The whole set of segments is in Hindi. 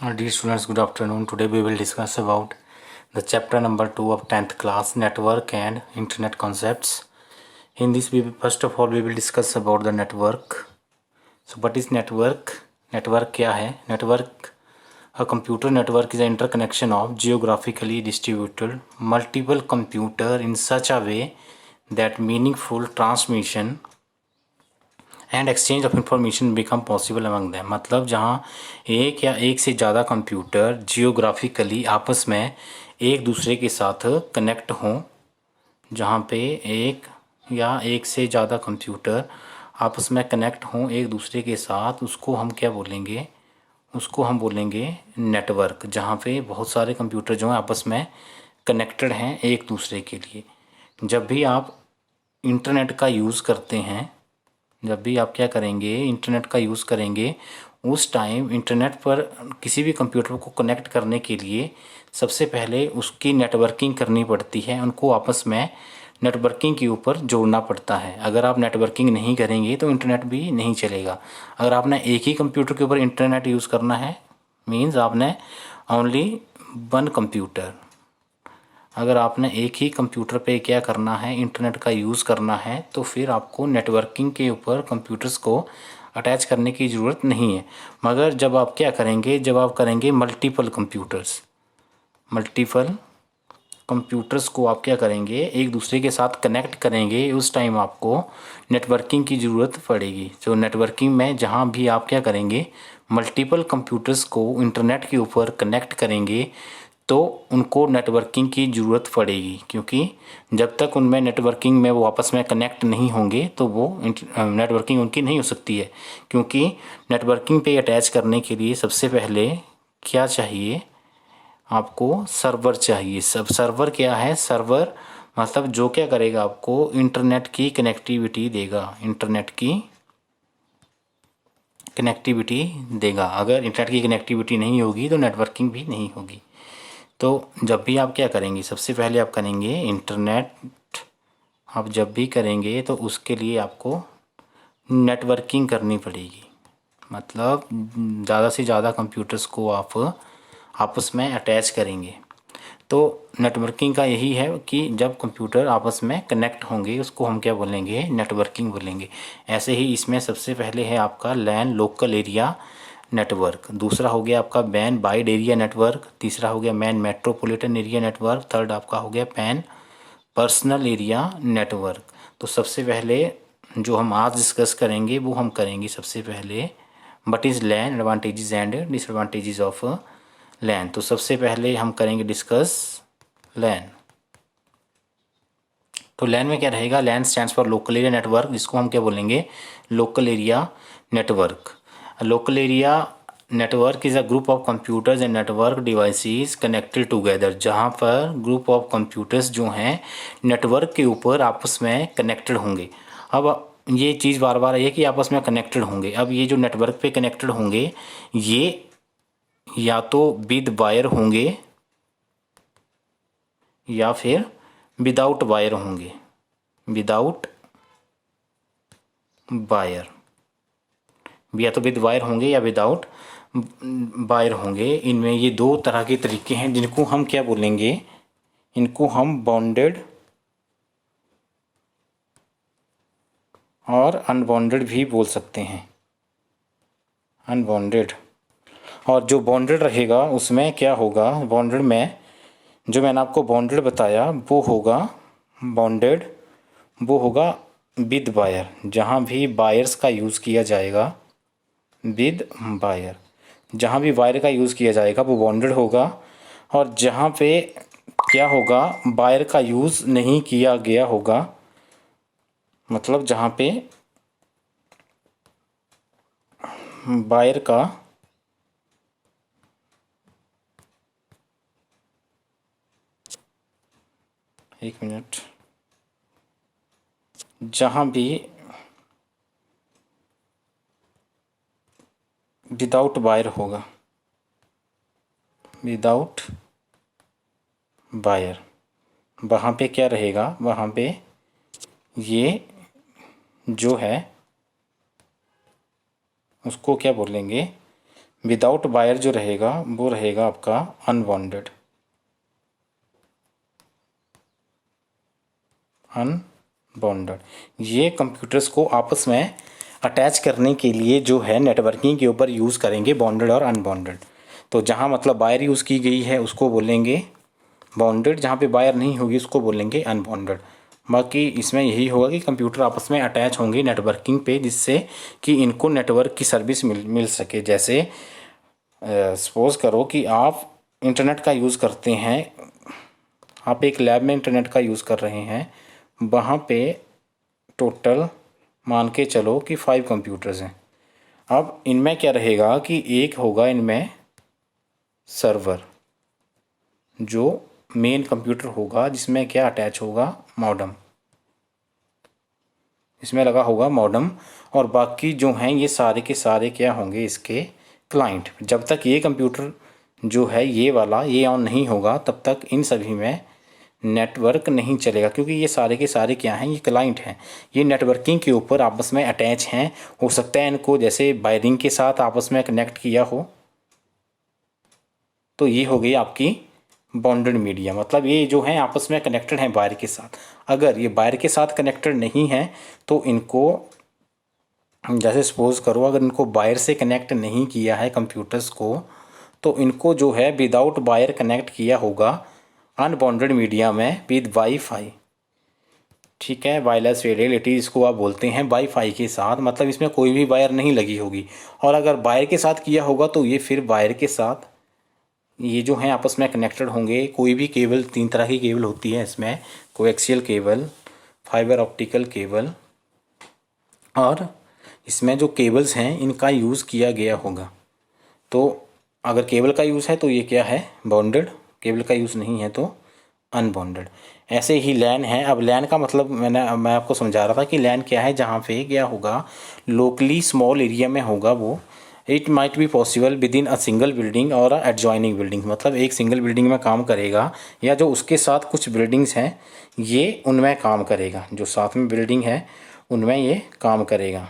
Dear students, good afternoon. Today we will discuss about the chapter number 2 of 10th class, network and internet concepts. In this, first of all we will discuss about the network. So what is network? Network क्या है? Network, a computer network is an interconnection of geographically distributed multiple computer in such a way that meaningful transmission and exchange of information become possible among them. मतलब जहाँ एक या एक से ज़्यादा कंप्यूटर जियोग्राफिकली आपस में एक दूसरे के साथ कनेक्ट हों, जहाँ पे एक या एक से ज़्यादा कंप्यूटर आपस में कनेक्ट हों एक दूसरे के साथ, उसको हम क्या बोलेंगे? उसको हम बोलेंगे नेटवर्क। जहाँ पे बहुत सारे कंप्यूटर जो हैं आपस में कनेक्टेड हैं एक दूसरे के लिए। जब भी आप इंटरनेट का यूज़ करते हैं, जब भी आप क्या करेंगे, इंटरनेट का यूज़ करेंगे, उस टाइम इंटरनेट पर किसी भी कंप्यूटर को कनेक्ट करने के लिए सबसे पहले उसकी नेटवर्किंग करनी पड़ती है, उनको आपस में नेटवर्किंग के ऊपर जोड़ना पड़ता है। अगर आप नेटवर्किंग नहीं करेंगे तो इंटरनेट भी नहीं चलेगा। अगर आपने एक ही कंप्यूटर के ऊपर इंटरनेट यूज़ करना है, मीन्स आपने ओनली वन कंप्यूटर, अगर आपने एक ही कंप्यूटर पे क्या करना है, इंटरनेट का यूज़ करना है, तो फिर आपको नेटवर्किंग के ऊपर कंप्यूटर्स को अटैच करने की ज़रूरत नहीं है। मगर जब आप क्या करेंगे, जब आप करेंगे मल्टीपल कंप्यूटर्स को आप क्या करेंगे, एक दूसरे के साथ कनेक्ट करेंगे, उस टाइम आपको नेटवर्किंग की ज़रूरत पड़ेगी। जो नेटवर्किंग में जहाँ भी आप क्या करेंगे, मल्टीपल कंप्यूटर्स को इंटरनेट के ऊपर कनेक्ट करेंगे तो उनको नेटवर्किंग की ज़रूरत पड़ेगी, क्योंकि जब तक उनमें नेटवर्किंग में वो आपस में कनेक्ट नहीं होंगे तो वो नेटवर्किंग उनकी नहीं हो सकती है। क्योंकि नेटवर्किंग पे अटैच करने के लिए सबसे पहले क्या चाहिए आपको? सर्वर चाहिए। सब सर्वर क्या है? सर्वर मतलब जो क्या करेगा, आपको इंटरनेट की कनेक्टिविटी देगा, इंटरनेट की कनेक्टिविटी देगा। अगर इंटरनेट की कनेक्टिविटी नहीं होगी तो नेटवर्किंग भी नहीं होगी। तो जब भी आप क्या करेंगे, सबसे पहले आप करेंगे इंटरनेट। आप जब भी करेंगे तो उसके लिए आपको नेटवर्किंग करनी पड़ेगी। मतलब ज़्यादा से ज़्यादा कंप्यूटर्स को आप आपस में अटैच करेंगे। तो नेटवर्किंग का यही है कि जब कंप्यूटर आपस में कनेक्ट होंगे उसको हम क्या बोलेंगे? नेटवर्किंग बोलेंगे। ऐसे ही इसमें सबसे पहले है आपका लैन, लोकल एरिया नेटवर्क। दूसरा हो गया आपका बैन वाइड एरिया नेटवर्क। तीसरा हो गया man metropolitan area network. Third आपका हो गया पैन पर्सनल एरिया नेटवर्क। तो सबसे पहले जो हम आज डिस्कस करेंगे वो हम करेंगे सबसे पहले what is LAN, advantages and disadvantages of LAN. तो सबसे पहले हम करेंगे डिस्कस लैन। तो लैन में क्या रहेगा? LAN stands for local area network, जिसको हम क्या बोलेंगे? Local area network. Local area network is a group of computers and network devices connected together. जहाँ पर ग्रुप ऑफ कंप्यूटर्स जो हैं नेटवर्क के ऊपर आपस में कनेक्टेड होंगे। अब ये चीज़ बार बार है कि आपस में कनेक्टेड होंगे। अब ये जो नेटवर्क पे कनेक्टेड होंगे ये या तो विद वायर होंगे या फिर विदाउट वायर होंगे। विदाउट वायर, या तो विद वायर होंगे या विदाउट वायर होंगे। इनमें ये दो तरह के तरीके हैं जिनको हम क्या बोलेंगे? इनको हम बॉन्डेड और अनबॉन्डेड भी बोल सकते हैं। अनबॉन्डेड। और जो बॉन्डेड रहेगा उसमें क्या होगा? बॉन्डेड में जो मैंने आपको बॉन्डेड बताया वो होगा बॉन्डेड, वो होगा विद वायर। जहाँ भी वायर्स का यूज़ किया जाएगा, विद वायर, जहाँ भी वायर का यूज़ किया जाएगा वो बॉन्डेड होगा। और जहाँ पे क्या होगा? वायर का यूज़ नहीं किया गया होगा, मतलब जहाँ पे वायर का एक मिनट, जहाँ भी विदाउट वायर होगा, विदाउट वायर, वहाँ पे क्या रहेगा? वहाँ पे ये जो है उसको क्या बोलेंगे? विदाउट वायर जो रहेगा वो रहेगा आपका अनबॉन्डेड। ये कंप्यूटर्स को आपस में अटैच करने के लिए जो है नेटवर्किंग के ऊपर यूज़ करेंगे बॉन्डेड और अनबॉन्डेड। तो जहाँ मतलब वायर यूज़ की गई है उसको बोलेंगे बॉन्डेड, जहाँ पे वायर नहीं होगी उसको बोलेंगे अनबॉन्डेड। बाकी इसमें यही होगा कि कंप्यूटर आपस में अटैच होंगे नेटवर्किंग पे, जिससे कि इनको नेटवर्क की सर्विस मिल सके। जैसे सपोज़ करो कि आप इंटरनेट का यूज़ करते हैं, आप एक लैब में इंटरनेट का यूज़ कर रहे हैं, वहाँ पे टोटल मान के चलो कि 5 कंप्यूटर्स हैं। अब इनमें क्या रहेगा कि एक होगा इनमें सर्वर, जो मेन कंप्यूटर होगा, जिसमें क्या अटैच होगा मॉडेम, इसमें लगा होगा मॉडेम। और बाकी जो हैं ये सारे के सारे क्या होंगे इसके क्लाइंट। जब तक ये कंप्यूटर जो है ये वाला ये ऑन नहीं होगा तब तक इन सभी में नेटवर्क नहीं चलेगा, क्योंकि ये सारे के सारे क्या हैं, ये क्लाइंट हैं। ये नेटवर्किंग के ऊपर आपस में अटैच हैं। हो सकता है इनको जैसे वायरिंग के साथ आपस में कनेक्ट किया हो, तो ये हो गई आपकी बॉन्डेड मीडिया। मतलब ये जो है आपस में कनेक्टेड हैं वायर के साथ। अगर ये वायर के साथ कनेक्टेड नहीं है तो इनको, जैसे सपोज करो अगर इनको वायर से कनेक्ट नहीं किया है कंप्यूटर्स को, तो इनको जो है विदाउट वायर कनेक्ट किया होगा अनबॉन्डेड मीडिया में विद वाईफाई। ठीक है, वायरलेस फिडेलिटी इसको आप बोलते हैं, वाईफाई के साथ। मतलब इसमें कोई भी वायर नहीं लगी होगी। और अगर वायर के साथ किया होगा तो ये फिर वायर के साथ ये जो हैं आपस में कनेक्टेड होंगे। कोई भी केबल, 3 तरह की केबल होती है इसमें, coaxial cable, fibre optical cable, और इसमें जो केबल्स हैं इनका यूज़ किया गया होगा। तो अगर केबल का यूज़ है तो ये क्या है बॉन्डेड, केबल का यूज़ नहीं है तो अनबॉन्डेड। ऐसे ही लैन है। अब लैन का मतलब मैं आपको समझा रहा था कि लैन क्या है, जहाँ पे क्या होगा लोकली स्मॉल एरिया में होगा वो। It might be possible with in a single building और एडजॉइनिंग बिल्डिंग। मतलब एक सिंगल बिल्डिंग में काम करेगा या जो उसके साथ कुछ बिल्डिंग्स हैं ये उनमें काम करेगा, जो साथ में बिल्डिंग है उनमें ये काम करेगा।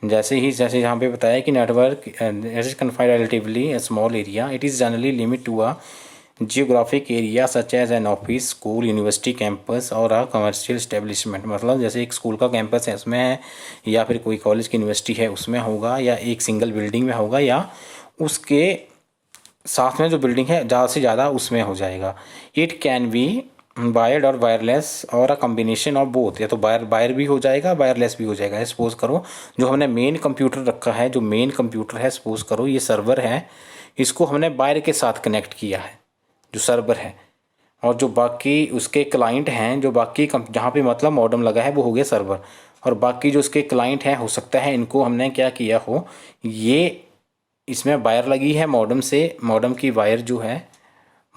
जैसे यहाँ पे बताया कि network is confined relatively a small area, it is generally limit to a geographic area such as an office, school, university campus और अ कमर्शियल स्टेब्लिशमेंट। मतलब जैसे एक स्कूल का कैंपस है उसमें है, या फिर कोई कॉलेज की यूनिवर्सिटी है उसमें होगा, या एक सिंगल बिल्डिंग में होगा, या उसके साथ में जो बिल्डिंग है ज़्यादा से ज़्यादा उसमें हो जाएगा। इट कैन बी वायर्ड और वायरलेस और अ कम्बिनेशन ऑफ बोथ। या तो वायर भी हो जाएगा, वायरलेस भी हो जाएगा। सपोज करो जो हमने मेन कंप्यूटर रखा है, जो मेन कंप्यूटर है सपोज करो ये सर्वर है, इसको हमने वायर के साथ कनेक्ट किया है जो सर्वर है, और जो बाकी उसके क्लाइंट हैं, जो बाकी जहाँ पे मतलब मॉडेम लगा है वो हो गया सर्वर, और बाकी जो उसके क्लाइंट हैं हो सकता है इनको हमने क्या किया हो, ये इसमें वायर लगी है मॉडेम से, मॉडेम की वायर जो है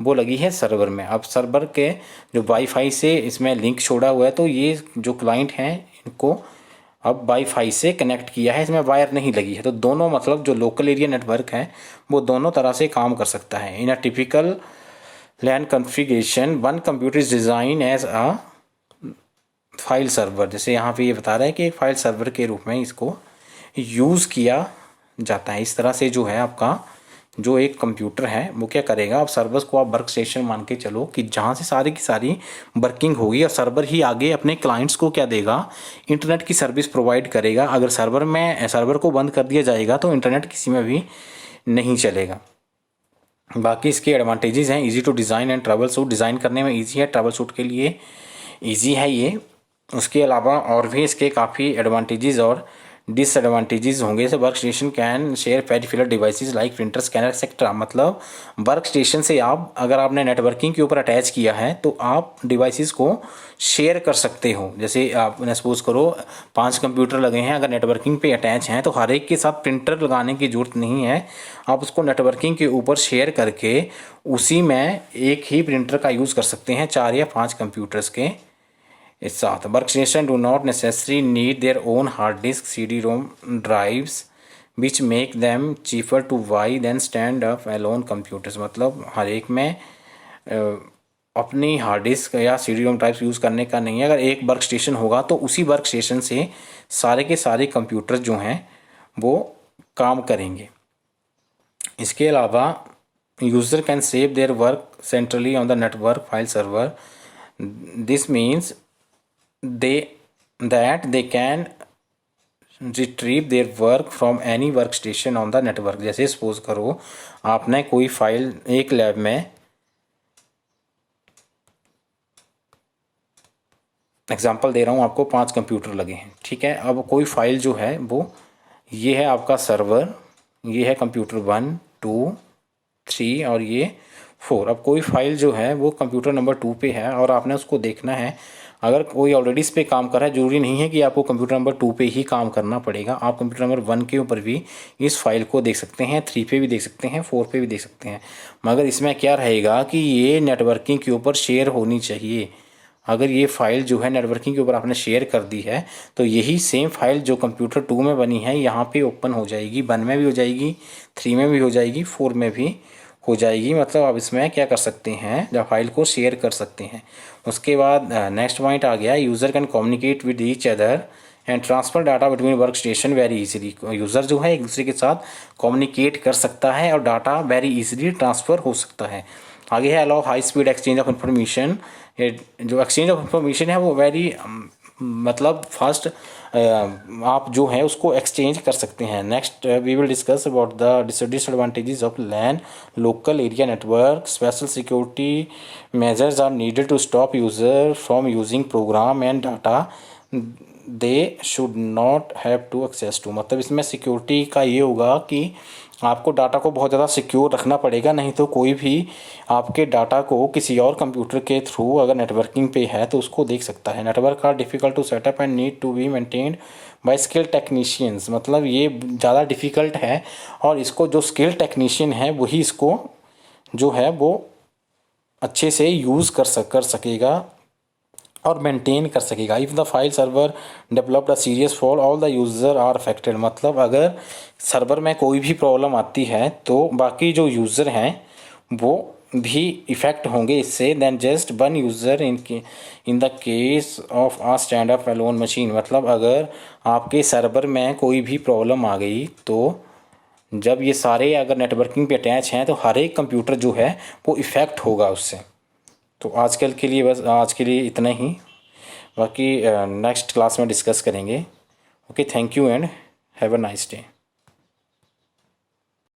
वो लगी है सर्वर में। अब सर्वर के जो वाईफाई से इसमें लिंक छोड़ा हुआ है, तो ये जो क्लाइंट हैं इनको अब वाईफाई से कनेक्ट किया है, इसमें वायर नहीं लगी है। तो दोनों मतलब जो लोकल एरिया नेटवर्क है वो दोनों तरह से काम कर सकता है। In a typical LAN configuration one computer is designed as a file server. जैसे यहाँ पे ये बता रहा है कि एक फाइल सर्वर के रूप में इसको यूज़ किया जाता है। इस तरह से जो है आपका जो एक कंप्यूटर है वो क्या करेगा, अब सर्वर्स को आप वर्क स्टेशन मान के चलो कि जहाँ से सारी की सारी वर्किंग होगी, और सर्वर ही आगे अपने क्लाइंट्स को क्या देगा, इंटरनेट की सर्विस प्रोवाइड करेगा। अगर सर्वर को बंद कर दिया जाएगा तो इंटरनेट किसी में भी नहीं चलेगा। बाकी इसके एडवांटेजेस हैं, easy to design and troubleshoot. Design करने में इजी है, ट्रबल शूट के लिए इजी है ये। उसके अलावा और भी इसके काफ़ी एडवांटेजेस और डिसएडवांटेजेस होंगे। जैसे work station can share peripheral devices like printer, scanner etcetera. मतलब वर्क स्टेशन से आप अगर आपने नेटवर्किंग के ऊपर अटैच किया है तो आप डिवाइसेस को शेयर कर सकते हो। जैसे आपने सपोज करो 5 कंप्यूटर लगे हैं, अगर नेटवर्किंग पे अटैच हैं तो हर एक के साथ प्रिंटर लगाने की ज़रूरत नहीं है। आप उसको नेटवर्किंग के ऊपर शेयर करके उसी में एक ही प्रिंटर का यूज़ कर सकते हैं 4 या 5 कंप्यूटर्स के इस साथ। Workstation do not necessary need their own hard disk, CD-ROM drives which make them cheaper to buy than stand up alone computers. मतलब हर एक में अपनी हार्ड डिस्क या CD-ROM ड्राइव्स यूज़ करने का नहीं है। अगर एक वर्क स्टेशन होगा तो उसी वर्क स्टेशन से सारे के सारे कंप्यूटर जो हैं वो काम करेंगे। इसके अलावा user can save their work centrally on the network file server. This means they can retrieve their work from any workstation on the network. जैसे सपोज करो आपने कोई फाइल एक लैब में, एग्जांपल दे रहा हूँ आपको, 5 कंप्यूटर लगे हैं, ठीक है. अब कोई फाइल जो है वो ये है आपका सर्वर, ये है कंप्यूटर 1 2 3 और ये 4. अब कोई फाइल जो है वो कंप्यूटर नंबर 2 पे है और आपने उसको देखना है. अगर कोई ऑलरेडी इस पे काम कर रहा है, जरूरी नहीं है कि आपको कंप्यूटर नंबर 2 पे ही काम करना पड़ेगा. आप कंप्यूटर नंबर 1 के ऊपर भी इस फाइल को देख सकते हैं, 3 पे भी देख सकते हैं, 4 पे भी देख सकते हैं. मगर इसमें क्या रहेगा कि ये नेटवर्किंग के ऊपर शेयर होनी चाहिए. अगर ये फाइल जो है नेटवर्किंग के ऊपर आपने शेयर कर दी है तो यही सेम फाइल जो कंप्यूटर 2 में बनी है यहाँ पे ओपन हो जाएगी, 1 में भी हो जाएगी, 3 में भी हो जाएगी, 4 में भी हो जाएगी. मतलब आप इसमें क्या कर सकते हैं, जब फाइल को शेयर कर सकते हैं. उसके बाद नेक्स्ट पॉइंट आ गया, user can communicate with each other and transfer data between work station very easily. User जो है एक दूसरे के साथ कम्युनिकेट कर सकता है और डाटा वेरी इजीली ट्रांसफ़र हो सकता है. आगे है allow high speed exchange of information. जो एक्सचेंज ऑफ इंफॉर्मेशन है वो वेरी मतलब फास्ट आप जो है उसको एक्सचेंज कर सकते हैं. Next we will discuss about the disadvantages of LAN local area network. Special security measures are needed to stop user from using program and data they should not have to access to. मतलब इसमें सिक्योरिटी का ये होगा कि आपको डाटा को बहुत ज़्यादा सिक्योर रखना पड़ेगा, नहीं तो कोई भी आपके डाटा को किसी और कंप्यूटर के थ्रू अगर नेटवर्किंग पे है तो उसको देख सकता है. Network are difficult to set up and need to be maintained by skill technicians. मतलब ये ज़्यादा डिफ़िकल्ट है और इसको जो स्किल टेक्नीशियन है वही इसको जो है वो अच्छे से यूज़ कर सकेगा और मेंटेन कर सकेगा. If the file server developed a serious fall all the user are affected. मतलब अगर सर्वर में कोई भी प्रॉब्लम आती है तो बाकी जो यूज़र हैं वो भी इफ़ेक्ट होंगे इससे. Then just one user in the case of a stand up alone machine. मतलब अगर आपके सर्वर में कोई भी प्रॉब्लम आ गई तो जब ये सारे अगर नेटवर्किंग पे अटैच हैं तो हर एक कंप्यूटर जो है वो इफ़ेक्ट होगा उससे. तो आजकल के लिए बस आज के लिए इतना ही, बाकी नेक्स्ट क्लास में डिस्कस करेंगे. Okay, thank you and have a nice day.